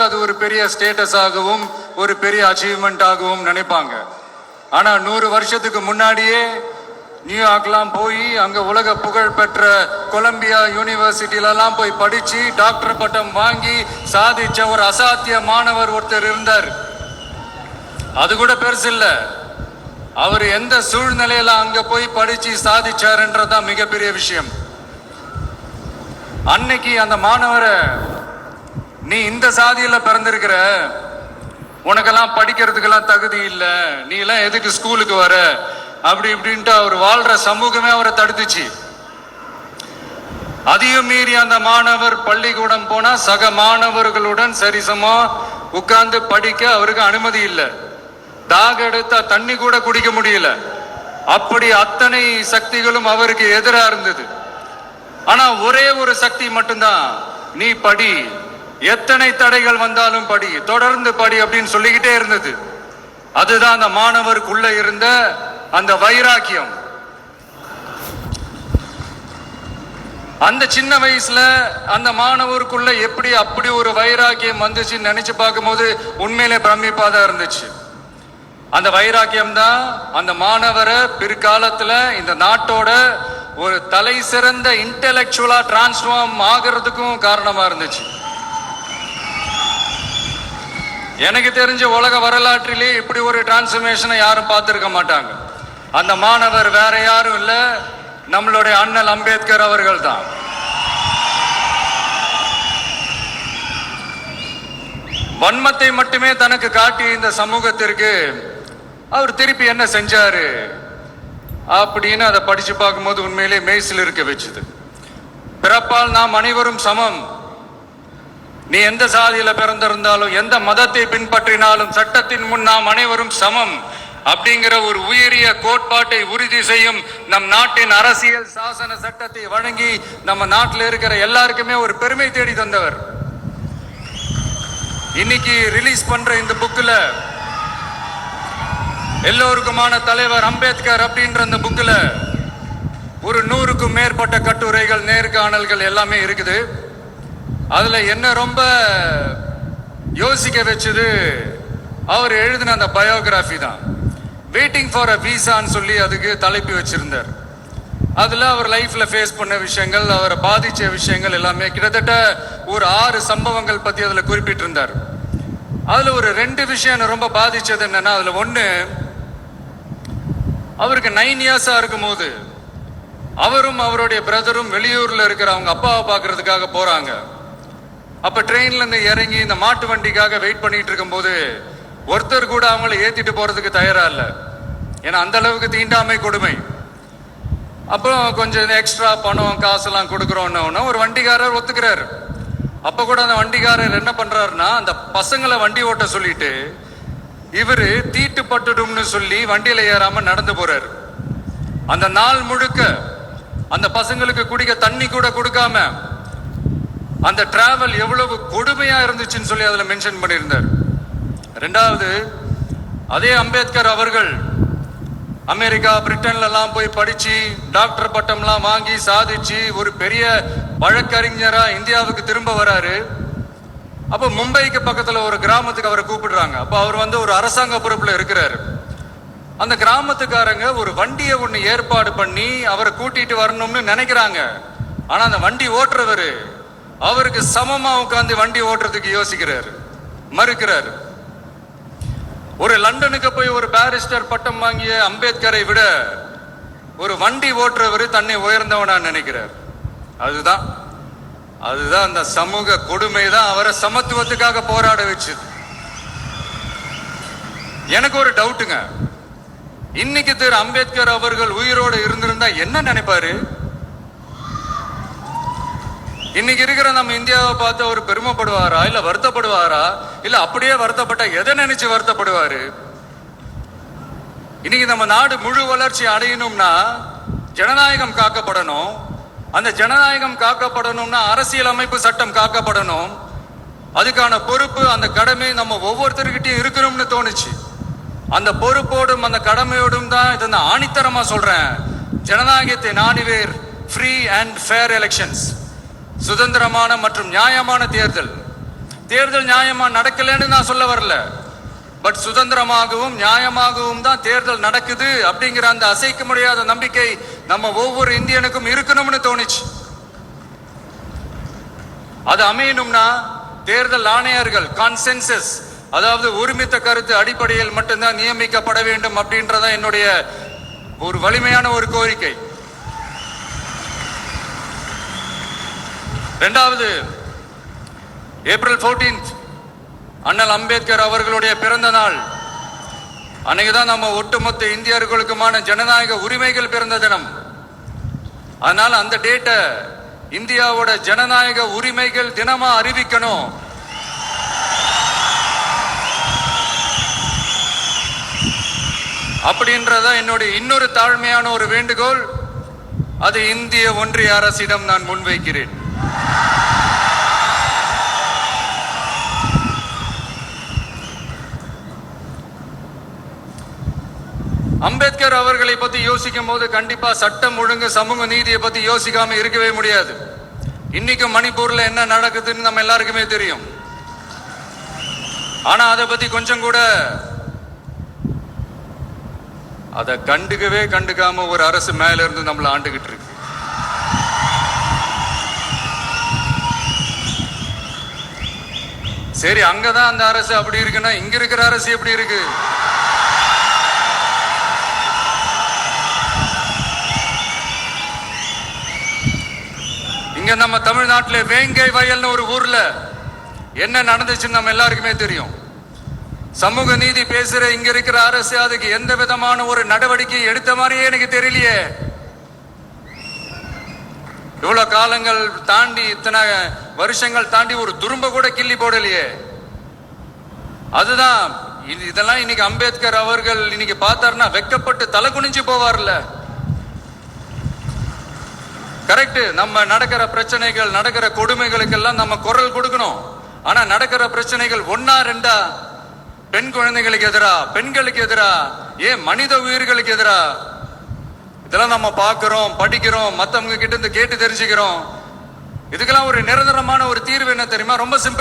அது ஒரு பெரிய ஸ்டேட்டஸ் ஆகவும் ஒரு பெரிய அச்சீவ்மெண்ட் ஆகவும் நினைப்பாங்க. ஆனா 100 வருஷத்துக்கு முன்னாடியே நியூயார்க்லாம் போய் அங்க உலக புகழ் பெற்ற கொலம்பியா யூனிவர்சிட்டிலலாம் போய் படிச்சு டாக்டர் பட்டம் வாங்கி சாதிச்ச ஒரு அசாத்திய மாணவர் ஒருத்தர் இருந்தார். அது கூட பெருசு இல்ல, அவர் எந்த சூழ்நிலையில அங்க போய் படிச்சு சாதிச்சாருன்றதான் மிகப்பெரிய விஷயம். அன்னைக்கு அந்த மாணவரை, நீ இந்த சாதியில பிறந்திருக்கிற, உனக்கெல்லாம் படிக்கிறதுக்கெல்லாம் தகுதி இல்லை, நீ எல்லாம் எதுக்கு ஸ்கூலுக்கு வர, அப்படி இப்படின்ட்டு அவர் வாழ்ற சமூகமே அவரை தடுத்துச்சு. அதையும் மீறி அந்த மாணவர் பள்ளிக்கூடம் போனா சக மாணவர்களுடன் சரிசமா உட்கார்ந்து படிக்க அவருக்கு அனுமதி இல்லை. தாக எடுத்தா தண்ணி கூட குடிக்க முடியல. அப்படி அத்தனை சக்திகளும் அவருக்கு எதிராக இருந்தது. ஆனா ஒரே ஒரு சக்தி மட்டும்தான், நீ படி, எத்தனை தடைகள் வந்தாலும் படி, தொடர்ந்து படி அப்படின்னு சொல்லிக்கிட்டே இருந்தது. அதுதான் அந்த மாணவருக்குள்ள இருந்த அந்த வைராக்கியம். அந்த சின்ன வயசுல அந்த மாணவருக்குள்ள எப்படி அப்படி ஒரு வைராக்கியம் வந்துச்சு நினைச்சு பார்க்கும்போது உண்மையிலே பிரமிப்பாதான் இருந்துச்சு. அந்த வைராக்கியம் தான் அந்த மாணவரை பிற்காலத்துல இந்த நாட்டோட ஒரு தலை சிறந்த இன்டெலெக்சுவலா டிரான்ஸ்ஃபார்ம் ஆகிறதுக்கும் காரணமா இருந்துச்சு. எனக்கு தெரிஞ்ச உலக வரலாற்றிலே இப்படி ஒரு டிரான்ஸ்ஃபர்மேஷனை யாரும் பார்த்திருக்க மாட்டாங்க. அந்த மாணவர் வேற யாரும் இல்ல, நம்மளுடைய அண்ணல் அம்பேத்கர் அவர்கள் தான். வன்மத்தை மட்டுமே தனக்கு காட்டி இந்த சமூகத்திற்கு அவர் திருப்பி என்ன செஞ்சாரு அப்படின்னு அதை படிச்சு பார்க்கும்போது உண்மையிலே மெய்சில் இருக்க வச்சுது. பிறப்பால் நாம் அனைவரும் சமம், நீ எந்த சாதியில பிறந்திருந்தாலும் எந்த மதத்தை பின்பற்றினாலும் சட்டத்தின் முன் நாம் அனைவரும் சமம் அப்படிங்கிற ஒரு உயரிய கோட்பாட்டை உறுதி செய்யும் நம் நாட்டின் அரசியல் சாசன சட்டத்தை வழங்கி நம்ம நாட்டில் இருக்கிற எல்லாருக்குமே ஒரு பெருமை தேடி தந்தவர். இன்னைக்கு ரிலீஸ் பண்ற இந்த புக்ல எல்லோருக்குமான தலைவர் அம்பேத்கர் அப்படின்ற அந்த புக்ல ஒரு 100க்கும் மேற்பட்ட கட்டுரைகள், நேர்காணல்கள் எல்லாமே இருக்குது. அதுல என்ன ரொம்ப யோசிக்க வச்சது அவர் எழுதின அந்த பயோகிராஃபி தான். வெயிட்டிங் ஃபார் அ வீசான்னு சொல்லி அதுக்கு தலைப்பு வச்சிருந்தார். அதுல அவர் லைஃப்ல ஃபேஸ் பண்ண விஷயங்கள், அவரை பாதிச்ச விஷயங்கள் எல்லாமே கிட்டத்தட்ட ஒரு 6 சம்பவங்கள் பத்தி அதுல குறிப்பிட்டிருந்தார். அதுல ஒரு 2 விஷயம் ரொம்ப பாதிச்சது என்னன்னா, அதுல ஒண்ணு, அவருக்கு 9 இயர்ஸா இருக்கும் போது அவரும் அவருடைய பிரதரும் வெளியூர்ல இருக்கிற அவங்க அப்பாவை பார்க்கறதுக்காக போறாங்க. அப்ப ட்ரெயின்ல இருந்து இறங்கி இந்த மாட்டு வண்டிக்காக வெயிட் பண்ணிட்டு இருக்கும் போது ஒருத்தர் கூட அவங்கள ஏத்திட்டு போறதுக்கு தயாரா இல்லை. ஏன்னா அந்த அளவுக்கு தீண்டாமை கொடுமை. அப்புறம் கொஞ்சம் எக்ஸ்ட்ரா பணம் காசெல்லாம் கொடுக்குறோன்னு ஒரு வண்டிக்காரர் ஒத்துக்கிறாரு. அப்ப கூட அந்த வண்டிக்காரர் என்ன பண்றாருன்னா, அந்த பசங்களை வண்டி ஓட்ட சொல்லிட்டு இவரு தீட்டு பட்டுடும்னு சொல்லி வண்டியில ஏறாம நடந்து போறாரு. அந்த நாள் முழுக்க அந்த பசங்களுக்கு குடிக்க தண்ணி கூட கொடுக்காம அந்த டிராவல் எவ்வளவு கொடுமையா இருந்துச்சுன்னு சொல்லி அதுல மென்ஷன் பண்ணியிருந்தார். 2வது, அதே அம்பேத்கர் அவர்கள் அமெரிக்கா, பிரிட்டன்ல எல்லாம் போய் படிச்சு டாக்டர் பட்டம்லாம் வாங்கி சாதிச்சு ஒரு பெரிய வழக்கறிஞரா இந்தியாவுக்கு திரும்ப வராரு. அப்ப மும்பைக்கு பக்கத்துல ஒரு கிராமத்துக்கு அவரை கூப்பிடுறாங்க. அப்ப அவர் ஒரு அரசாங்க பொறுப்புல இருக்கிறாரு. அந்த கிராமத்துக்காரங்க ஒரு வண்டியை ஒண்ணு ஏற்பாடு பண்ணி அவரை கூட்டிட்டு வரணும்னு நினைக்கிறாங்க. ஆனா அந்த வண்டி ஓட்டுறவரு அவருக்கு சமமா உட்கார்ந்து வண்டி ஓட்டுறதுக்கு யோசிக்கிறாரு, மறுக்கிறாரு. ஒரு லண்டனுக்கு போய் ஒரு பாரிஸ்டர் பட்டம் வாங்கிய அம்பேத்கரை விட ஒரு வண்டி ஓட்டுறவர் தன்னை உயர்ந்தவனா நினைக்கிறார். அதுதான் அந்த சமூக கொடுமை தான் அவரை சமத்துவத்துக்காக போராட வச்சது. எனக்கு ஒரு டவுட்டுங்க, இன்னைக்கு திரு அம்பேத்கர் அவர்கள் உயிரோடு இருந்திருந்தா என்ன நினைப்பாரு? இன்னைக்கு இருக்கிற நம்ம இந்தியாவை பார்த்து அவர் பெருமைப்படுவாரா, இல்ல வருத்தப்படுவாரா, இல்ல அப்படியே வருத்தப்பட்ட எதை நினைச்சு வருத்தப்படுவாரு? இன்னைக்கு நம்ம நாடு முழு வளர்ச்சி அடையணும்னா ஜனநாயகம் காக்கப்படணும். அந்த ஜனநாயகம் காக்கப்படணும்னா அரசியல் அமைப்பு சட்டம் காக்கப்படணும். அதுக்கான பொறுப்பு, அந்த கடமை நம்ம ஒவ்வொருத்தருக்கிட்டையும் இருக்கணும்னு தோணுச்சு. அந்த பொறுப்போடும் அந்த கடமையோடும் தான் இதை நான் ஆணித்தரமா சொல்றேன். ஜனநாயகத்தை நாடுவேர் ஃப்ரீ அண்ட் ஃபேர் எலெக்ஷன்ஸ், சுதந்திரமான மற்றும் நியாயமான தேர்தல். தேர்தல் நியாயமா நடக்கலன்னு நான் சொல்ல வரல. பட் சுதந்திரமாகவும் நியாயமாகவும் தான் தேர்தல் நடக்குது அப்படிங்கிற அந்த அசைக்க முடியாத நம்பிக்கை நம்ம ஒவ்வொரு இந்தியனுக்கும் இருக்கணும்னு தோணுச்சு. அது அமையணும்னா தேர்தல் ஆணையர்கள் கான்சென்சஸ், அதாவது ஒருமித்த கருத்து அடிப்படையில் மட்டும்தான் நியமிக்கப்பட வேண்டும் அப்படின்றத என்னுடைய ஒரு வலிமையான ஒரு கோரிக்கை. இரண்டாவது, ஏப்ரல் 14 அண்ணல் அம்பேத்கர் அவர்களுடைய பிறந்த நாள். அன்னைக்குதான் நம்ம ஒட்டுமொத்த இந்தியர்களுக்குமான ஜனநாயக உரிமைகள் பிறந்த தினம். அதனால அந்த டேட்டை இந்தியாவோட ஜனநாயக உரிமைகள் தினமா அறிவிக்கணும். அப்படின்றத என்னுடைய இன்னொரு தாழ்மையான ஒரு வேண்டுகோள். அது இந்திய ஒன்றிய அரசிடம் நான் முன்வைக்கிறேன். அம்பேத்கர் அவர்களை பத்தி யோசிக்கும் போது கண்டிப்பா சட்டம் ஒழுங்கு சமூக நீதியை பத்தி யோசிக்காம இருக்கவே முடியாது. இன்னைக்கு மணிப்பூர்ல என்ன நடக்குதுன்னு நம்ம எல்லாருக்குமே தெரியும். ஆனா அதை பத்தி கொஞ்சம் கூட அதை கண்டுக்காம ஒரு அரசு மேல இருந்து நம்மள ஆண்டுகிட்டு இருக்கு. சரி, அங்கதான் அந்த அரசு அப்படி இருக்குன்னா இங்க இருக்கிற அரசு எப்படி இருக்கு? இங்க நம்ம தமிழ்நாட்டில் வேங்கை வயல்னு ஒரு ஊர்ல என்ன நடந்துச்சுன்னு நம்ம எல்லாருக்குமே தெரியும். சமூக நீதி பேசுற இங்க இருக்கிற அரசு அதுக்கு எந்த விதமான ஒரு நடவடிக்கை எடுத்த மாதிரியே எனக்கு தெரியலையே. இவ்வளவு காலங்கள் தாண்டி, இத்தனை வருஷங்கள் தாண்டி ஒரு துரும்ப கூட கிள்ளி போடலையே. அதுதான் இதெல்லாம் இன்னைக்கு அம்பேத்கர் அவர்கள் இன்னைக்கு பார்த்தாருன்னா வெக்கப்பட்டு தலை குனிஞ்சு போவார்ல. கரெக்ட், நம்ம நடக்கிற பிரச்சனைகள், நடக்கிற கொடுமைகளுக்கெல்லாம் நம்ம குரல் கொடுக்கணும். ஆனா நடக்கிற பிரச்சனைகள் ஒன்னா ரெண்டா, பெண் குழந்தைகளுக்கு எதிரா, பெண்களுக்கு எதிரா, ஏன் மனித உயிர்களுக்கு எதிரா, இதெல்லாம் நம்ம பார்க்கிறோம், படிக்கிறோம், மத்தவங்க கிட்ட இருந்து கேட்டு தெரிஞ்சுக்கிறோம். இதுக்கெல்லாம் ஒரு நிரந்தரமான ஒரு தீர்வு என்ன தெரியுமா? ரொம்ப சிம்பிள்.